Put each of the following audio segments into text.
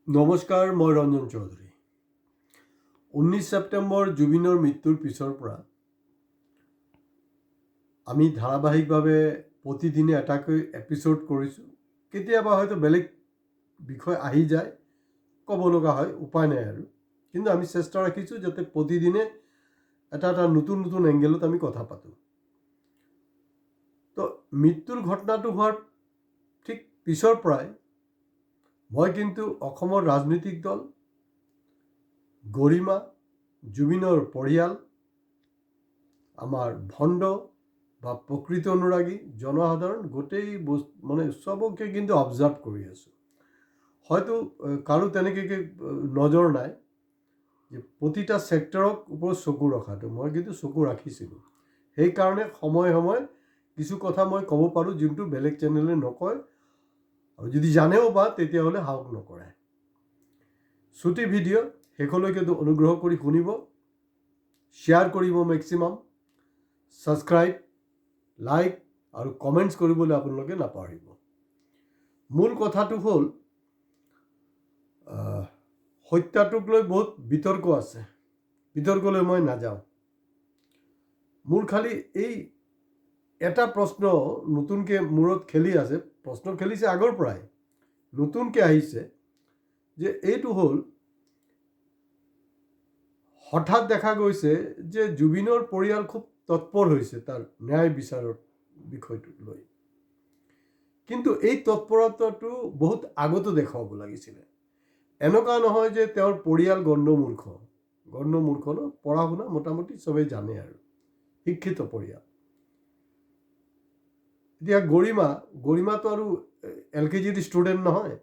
নমস্কাৰ, মই ৰঞ্জন চৌধুৰী। 19 ছেপ্টেম্বৰ জুবিনৰ মৃত্যুৰ পিছৰ পৰা আমি ধাৰাবাহিকভাৱে প্ৰতিদিনে এটাকৈ এপিছ'ড কৰিছোঁ। কেতিয়াবা হয়তো বেলেগ বিষয় আহি যায়, ক'ব লগা হয়, উপায় নাই আৰু। কিন্তু আমি চেষ্টা ৰাখিছোঁ যাতে প্ৰতিদিনে এটা নতুন নতুন এংগেলত আমি কথা পাতোঁ। তো মৃত্যুৰ ঘটনাটো হোৱাৰ ঠিক পিছৰ পৰাই মই কিন্তু অসমৰ ৰাজনৈতিক দল, গৰিমা, জুবিনৰ পৰিয়াল, আমাৰ ভণ্ড বা প্ৰকৃত অনুৰাগী জনসাধাৰণ গোটেই চবকে কিন্তু অবজাৰ্ভ কৰি আছোঁ। হয়তো কাৰো তেনেকৈ নজৰ নাই যে প্ৰতিটা ছেক্টৰক ওপৰত চকু ৰখাটো। মই কিন্তু চকু ৰাখিছিলোঁ। সেইকাৰণে সময়ে সময়ে কিছু কথা মই ক'ব পাৰোঁ যোনটো বেলেগ চেনেলে নকয়, আৰু যদি জানেও বা তেতিয়াহ'লে সাহস নকৰে। ছুটি ভিডিঅ' শেষলৈকে অনুগ্ৰহ কৰি শুনিব, শ্বেয়াৰ কৰিব মেক্সিমাম, ছাবস্ক্ৰাইব, লাইক আৰু কমেণ্টছ কৰিবলৈ আপোনালোকে নাপাহৰিব। মূল কথাটো হ'ল হত্যাটোক লৈ বহুত বিতৰ্ক আছে। বিতৰ্কলৈ মই নাযাওঁ। মোৰ খালি এই এটা প্ৰশ্ন নতুনকৈ মূৰত খেলি আছে, প্ৰশ্ন খেলিছে আগৰ পৰাই, নতুনকৈ আহিছে যে এইটো হ'ল হঠাৎ দেখা গৈছে যে জুবিনৰ পৰিয়াল খুব তৎপৰ হৈছে তাৰ ন্যায় বিচাৰৰ বিষয়টোক লৈ। কিন্তু এই তৎপৰতাটো বহুত আগতো দেখুৱাব লাগিছিলে। এনেকুৱা নহয় যে তেওঁৰ পৰিয়াল গণ্ডমূৰ্খ ন, পঢ়া শুনা মোটামুটি চবেই জানে আৰু, শিক্ষিত পৰিয়াল। এতিয়া গৰিমাটো আৰু LKGৰ ষ্টুডেণ্ট নহয়,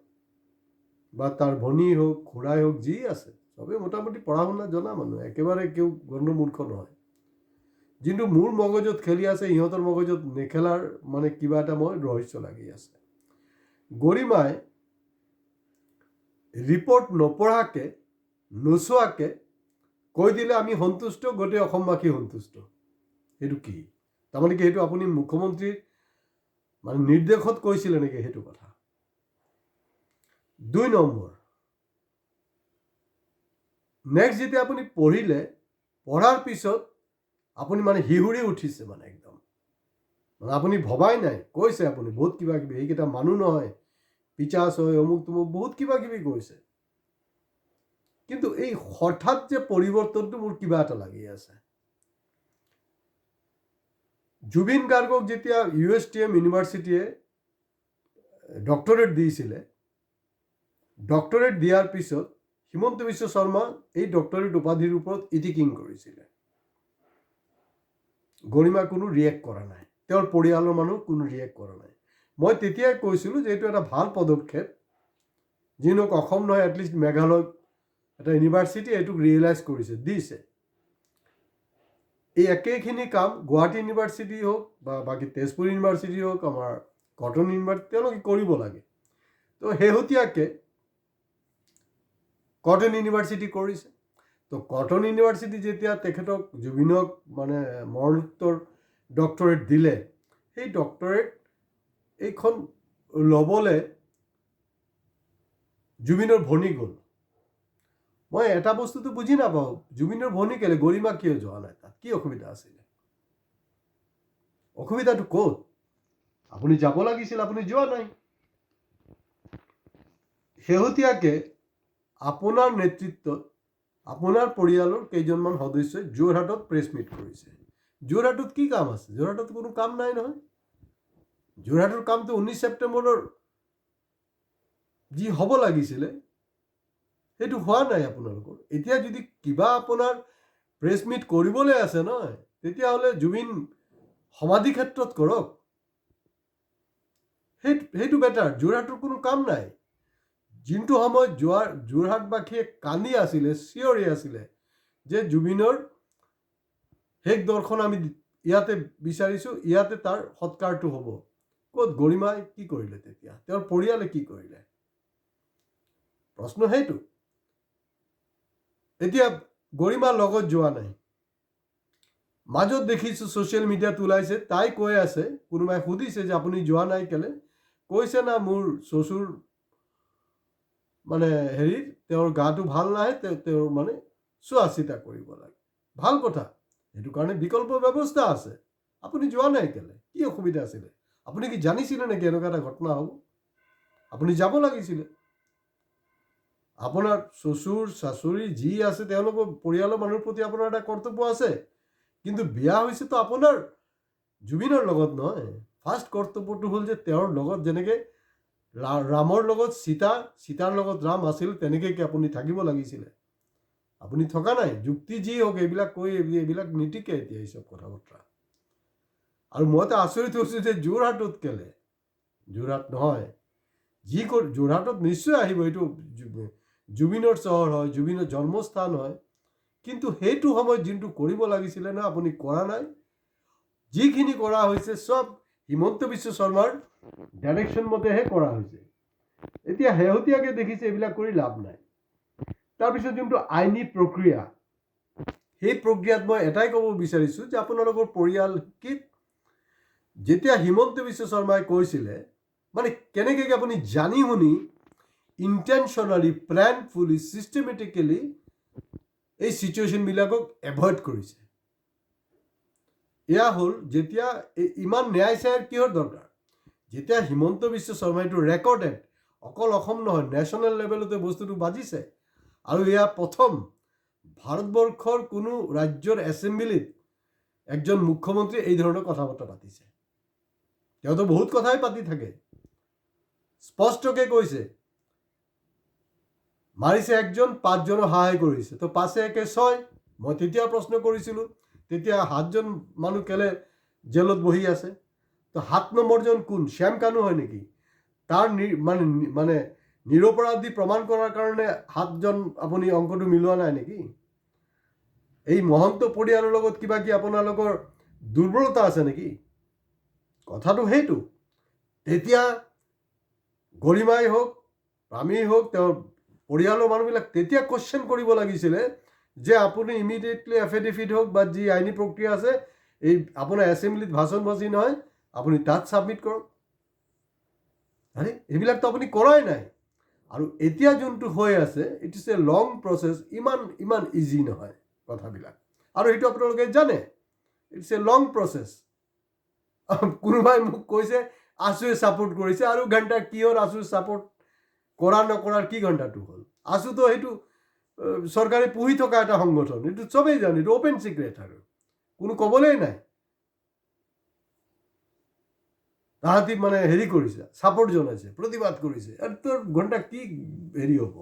বা তাৰ ভনী হওক, খুৰাই হওক, যি আছে চবেই মোটামুটি পঢ়া শুনা জনা মানুহ, একেবাৰে কেউ গণ্ডমূৰ্খ নহয়। যোনটো মোৰ মগজত খেলি আছে সিহঁতৰ মগজত নেখেলাৰ কিবা এটা ৰহস্য লাগি আছে। গৰিমাই ৰিপৰ্ট নপঢ়াকে, নোচোৱাকে কৈ দিলে আমি সন্তুষ্ট, গোটেই অসমবাসী সন্তুষ্ট। সেইটো কি? তাৰমানে কি সেইটো আপুনি মুখ্যমন্ত্ৰীৰ নিৰ্দেশত কৈছিলে নেকি সেইটো কথা? 2 নম্বৰ, নেক্সট যেতিয়া আপুনি পঢ়িলে, পঢ়াৰ পিছত আপুনি হিহুৰি উঠিছে একদম। আপুনি ভবাই নাই, কৈছে আপুনি বহুত কিবা কিবি, সেইকেইটা মানুহ নহয়, পিচাচ হয়, অমুক তমুক, বহুত কিবা কিবি কৈছে। কিন্তু এই হঠাৎ যে পৰিৱৰ্তনটো মোৰ কিবা এটা লাগি আছে। জুবিন গাৰ্গক যেতিয়া USTM ইউনিভাৰ্চিটিয়ে ডক্টৰেট দিছিলে, ডক্টৰেট দিয়াৰ পিছত হিমন্ত বিশ্ব শৰ্মা এই ডক্টৰেট উপাধিৰ ওপৰত ইটিকিং কৰিছিলে। গৰিমা কোনো ৰিয়েক্ট কৰা নাই, তেওঁৰ পৰিয়ালৰ মানুহ কোনো ৰিয়েক্ট কৰা নাই। মই তেতিয়াই কৈছিলোঁ যে এইটো এটা ভাল পদক্ষেপ, যিনক অসম নহয় এটলিষ্ট মেঘালয় এটা ইউনিভাৰ্চিটি এইটোক ৰিয়েলাইজ কৰিছে, দিছে। এই একেখিনি কাম গুৱাহাটী ইউনিভাৰ্চিটি হওক বা বাকী তেজপুৰ ইউনিভাৰ্চিটি হওক, আমাৰ কটন ইউনিভাৰ্চিটি, তেওঁলোকে কৰিব লাগে। তো শেহতীয়াকৈ কটন ইউনিভাৰ্চিটি কৰিছে। তো কটন ইউনিভাৰ্চিটি যেতিয়া তেখেতক জুবিনক মৰণোত্তৰ ডক্টৰেট দিলে, সেই ডক্টৰেট এইখন ল'বলৈ জুবিনৰ ভনী গ'ল। মই এটা বস্তুটো বুজি নাপাওঁ, জুবিনৰ ভনী কেলে, গৰিমা কিয় যোৱা নাই? তাত কি অসুবিধা আছিলে? অসুবিধাটো ক'ত? আপুনি যাব লাগিছিল, আপুনি যোৱা নাই। শেহতীয়াকৈ আপোনাৰ নেতৃত্বত আপোনাৰ পৰিয়ালৰ কেইজনমান সদস্যই যোৰহাটত প্ৰেছ মিট কৰিছে। যোৰহাটত কি কাম আছে? যোৰহাটত কোনো কাম নাই নহয়। যোৰহাটৰ কামটো 19 ছেপ্টেম্বৰৰ যি হ'ব লাগিছিলে সেইটো হোৱা নাই আপোনালোকৰ। এতিয়া যদি কিবা আপোনাৰ প্ৰেছ মিট কৰিবলৈ আছে নহয়, তেতিয়াহ'লে জুবিন সমাধি ক্ষেত্ৰত কৰক, সেইটো বেটাৰ। যোৰহাটৰ কোনো কাম নাই। যোনটো সময়ত যোৰহাটবাসীয়ে কান্দি আছিলে, চিঞৰি আছিলে যে জুবিনৰ শেষ দৰ্শন আমি ইয়াতে বিচাৰিছোঁ, ইয়াতে তাৰ সৎকাৰটো হ'ব, ক'ত গৰিমাই কি কৰিলে? তেতিয়া তেওঁৰ পৰিয়ালে কি কৰিলে? প্ৰশ্ন সেইটো। এতিয়া গৰিমাৰ লগত যোৱা নাই। মাজত দেখিছোঁ ছ'চিয়েল মিডিয়াত ওলাইছে, তাই কৈ আছে, কোনোবাই সুধিছে যে আপুনি যোৱা নাই কেলে? কৈছে না মোৰ শ্বশুৰ মানে হেৰিত তেওঁৰ গাটো ভাল নাহে, তেওঁৰ মানে চোৱা চিতা কৰিব লাগে। ভাল কথা, সেইটো কাৰণে বিকল্প ব্যৱস্থা আছে। আপুনি যোৱা নাই কেলে? কি অসুবিধা আছিলে? আপুনি কি জানিছিলে নেকি এনেকুৱা এটা ঘটনা হ'ব? আপুনি যাব লাগিছিলে। আপোনাৰ শ্বশুৰ শাশুড়ি যি আছে তেওঁলোকৰ পৰিয়ালৰ মানুহৰ প্ৰতি আপোনাৰ এটা কৰ্তব্য আছে। কিন্তু বিয়া হৈছেতো আপোনাৰ জুবিনৰ লগত নহয়। ফাৰ্ষ্ট কৰ্তব্যটো হ'ল যে তেওঁৰ লগত যেনেকৈ ৰামৰ লগত সীতাৰ লগত ৰাম আছিল, তেনেকৈ কি আপুনি থাকিব লাগিছিলে? আপুনি থকা নাই। যুক্তি যি হওক, এইবিলাক কৈ এইবিলাক নীতিকে এতিয়া এইচব কথা বতৰা। আৰু মইতো আচৰিত হৈছোঁ যে যোৰহাটত কেলে? যোৰহাট নহয়, যোৰহাটত নিশ্চয় আহিব, এইটো জুবিনৰ চহৰ হয়, জুবিনৰ জন্মস্থান হয়। কিন্তু সেইটো সময়ত যোনটো কৰিব লাগিছিলে না, আপুনি কৰা নাই। যিখিনি কৰা হৈছে চব হিমন্ত বিশ্ব শৰ্মাৰ ডাইৰেকশ্যন মতেহে কৰা হৈছে। এতিয়া শেহতীয়াকৈ দেখিছে এইবিলাক কৰি লাভ নাই। তাৰপিছত যোনটো আইনী প্ৰক্ৰিয়া, সেই প্ৰক্ৰিয়াত মই এটাই ক'ব বিচাৰিছোঁ যে আপোনালোকৰ পৰিয়াল কি, যেতিয়া হিমন্ত বিশ্ব শৰ্মাই কৈছিলে, মানে কেনেকৈ আপুনি জানি শুনি ইণ্টেনশ্যনেলি, প্লেনফুলি, ছিষ্টেমেটিকেলি এই চিটুৱেশ্যনবিলাকক এভইড কৰিছে। এয়া হ'ল যেতিয়া ইমান ন্যায় চায়ৰ কিহৰ দৰকাৰ? যেতিয়া হিমন্ত বিশ্ব শৰ্মাইটো ৰেকৰ্ডেড, অকল অসম নহয়, নেশ্যনেল লেভেলতে বস্তুটো বাজিছে। আৰু এয়া প্ৰথম ভাৰতবৰ্ষৰ কোনো ৰাজ্যৰ এছেম্বলিত একজন মুখ্যমন্ত্ৰী এই ধৰণৰ কথা বতৰা পাতিছে। তেওঁতো বহুত কথাই পাতি থাকে, স্পষ্টকৈ কৈছে মাৰিছে একজন, 5জনক সহায় কৰিছে। তো 5 × 1 = 6। মই তেতিয়া প্ৰশ্ন কৰিছিলোঁ, তেতিয়া 7জন মানুহ কেলে জেলত বহি আছে? তো 7 নম্বৰজন কোন? শ্যাম কানু হয় নেকি? তাৰ মানে নিৰপৰাধী প্ৰমাণ কৰাৰ কাৰণে 7জন আপুনি অংকটো মিলোৱা নাই নেকি? এই মহন্ত পৰিয়ালৰ লগত কিবা কি আপোনালোকৰ দুৰ্বলতা আছে নেকি? কথাটো সেইটো। তেতিয়া গৰিমাই হওক, আমিই হওক, তেওঁৰ পৰিয়ালৰ মানুহবিলাক তেতিয়া কোৱেশ্যন কৰিব লাগিছিলে যে আপুনি ইমিডিয়েটলি এফিডেভিট হওক বা যি আইনী প্ৰক্ৰিয়া আছে, এই আপোনাৰ এছেম্বলিত ভাষণ বাজি নহয়, আপুনি তাত ছাবমিট কৰক। আৰে এইবিলাকতো আপুনি কৰাই নাই। আৰু এতিয়া যোনটো হৈ আছে, it is a long process. ইমান ইজি নহয় কথাবিলাক, আৰু সেইটো আপোনালোকে জানে। It's a long process. কোনোবাই মোক কৈছে আছুৱে ছাপোৰ্ট কৰিছে, আৰু ঘণ্টা কিহৰ আছু ছাপোৰ্ট কৰা নকৰাৰ কি ঘণ্টাটো হ'ল? আছুতো সেইটো চৰকাৰে পুহি থকা এটা সংগঠন, এইটো চবেই জানে, এইটো অ'পেন চিক্ৰেট, আৰু কোনো ক'বলেই নাই। তাহাঁতি মানে হেৰি কৰিছে, ছাপোৰ্ট জনাইছে, প্ৰতিবাদ কৰিছে। আৰু তোৰ ঘণ্টা কি হেৰি হ'ব?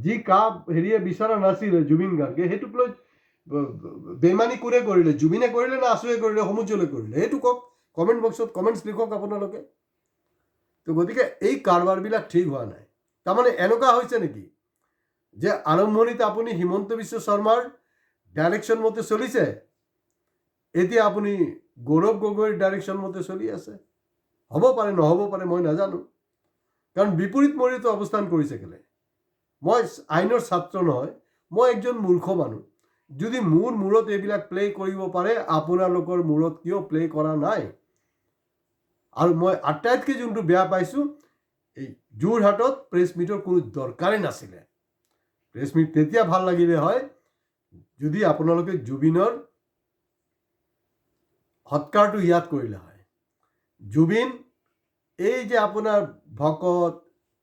যি হেৰিয়ে বিচৰা নাছিলে জুবিন গাৰ্গে, সেইটোক লৈ বেইমানি কোনে কৰিলে? জুবিনে কৰিলে না আছুৱে কৰিলে, সমুজ্জ্বলে কৰিলে? সেইটো কওক, কমেণ্ট বক্সত কমেণ্টছ লিখক আপোনালোকে। তো গতিকে এই কাৰবাৰবিলাক ঠিক হোৱা নাই। তাৰমানে এনেকুৱা হৈছে নেকি যে আৰম্ভণিতে আপুনি হিমন্ত বিশ্ব শৰ্মাৰ ডাইৰেকশ্যন মতে চলিছে, এতিয়া আপুনি গৌৰৱ গগৈৰ ডাইৰেকশ্যন মতে চলি আছে? হ'ব পাৰে, নহ'ব পাৰে, মই নাজানো। কাৰণ বিপৰীত মৰিত অৱস্থান কৰিছে কেলে? মই আইনৰ ছাত্ৰ নহয়, মই একজন মূৰ্খ মানুহ। যদি মোৰ মূৰত এইবিলাক প্লে কৰিব পাৰে, আপোনালোকৰ মূৰত কিয় প্লে কৰা নাই? আৰু মই আটাইতকৈ যোনটো বেয়া পাইছোঁ, এই যোৰহাটত প্ৰেছ মিটৰ কোনো দৰকাৰেই নাছিলে। প্ৰেছ মিট তেতিয়া ভাল লাগিলে হয় যদি আপোনালোকে জুবিনৰ সৎকাৰটো ইয়াত কৰিলে হয়। জুবিন এই যে আপোনাৰ ভকত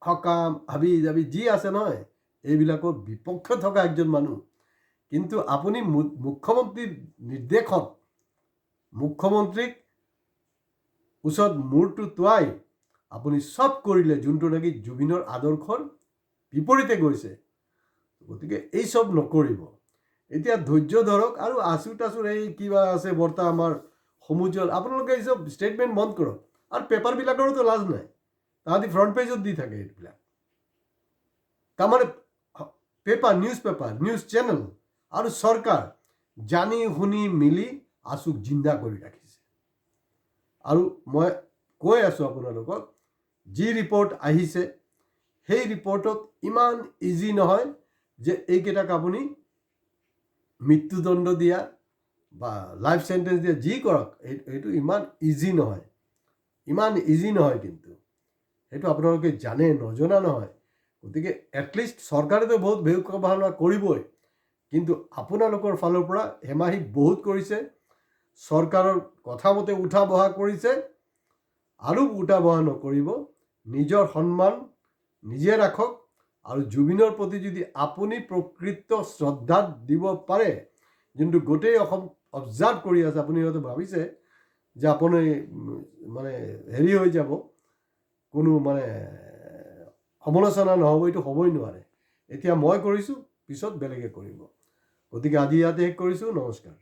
সকাম হাবি জাবি যি আছে নহয়, এইবিলাকৰ বিপক্ষে থকা একজন মানুহ। কিন্তু আপুনি মুখ্যমন্ত্ৰীৰ নিৰ্দেশত মুখ্যমন্ত্ৰীক ওচৰত মূৰটো টোৱাই আপুনি চব কৰিলে, যোনটো নেকি জুবিনৰ আদৰ্শৰ বিপৰীতে গৈছে। গতিকে এই চব নকৰিব। এতিয়া ধৈৰ্য ধৰক, আৰু আছু তাছুৰ এই কিবা আছে বৰ্তা আমাৰ সমুজ্জ্বল, আপোনালোকে এই চব ষ্টেটমেণ্ট বন্ধ কৰক। আৰু পেপাৰবিলাকৰোতো লাজ নাই, তাহাঁতি ফ্ৰণ্ট পেজত দি থাকে এইবিলাক। তাৰমানে পেপাৰ, নিউজ চেনেল আৰু চৰকাৰ জানি শুনি মিলি আছুক জিন্দা কৰি ৰাখিছে। আৰু মই কৈ আছোঁ আপোনালোকক, যি ৰিপৰ্ট আহিছে সেই ৰিপৰ্টত ইমান ইজি নহয় যে এইকেইটাক আপুনি মৃত্যুদণ্ড দিয়া বা লাইফ চেণ্টেঞ্চ দিয়া, যি কৰক, এইটো ইমান ইজি নহয়, কিন্তু সেইটো আপোনালোকে জানে, নজনা নহয়। গতিকে এটলিষ্ট চৰকাৰেতো বহুত ভেয়ুকাভাৱনা কৰিবই, কিন্তু আপোনালোকৰ ফালৰ পৰা হেমাহি বহুত কৰিছে, চৰকাৰৰ কথামতে উঠা বহা কৰিছে, আৰু উঠা বহা নকৰিব। নিজৰ সন্মান নিজে ৰাখক, আৰু জুবিনৰ প্ৰতি যদি আপুনি প্ৰকৃত শ্ৰদ্ধা দিব পাৰে, যোনটো গোটেই অসম অবজাৰ্ভ কৰি আছে, আপুনি হয়তো ভাবিছে যে আপুনি মানে হেৰি হৈ যাব, কোনো মানে সমালোচনা নহ'ব, এইটো হ'বই নোৱাৰে। এতিয়া মই কৰিছোঁ, পিছত বেলেগে কৰিব। গতিকে আজি ইয়াতে শেষ কৰিছোঁ। নমস্কাৰ।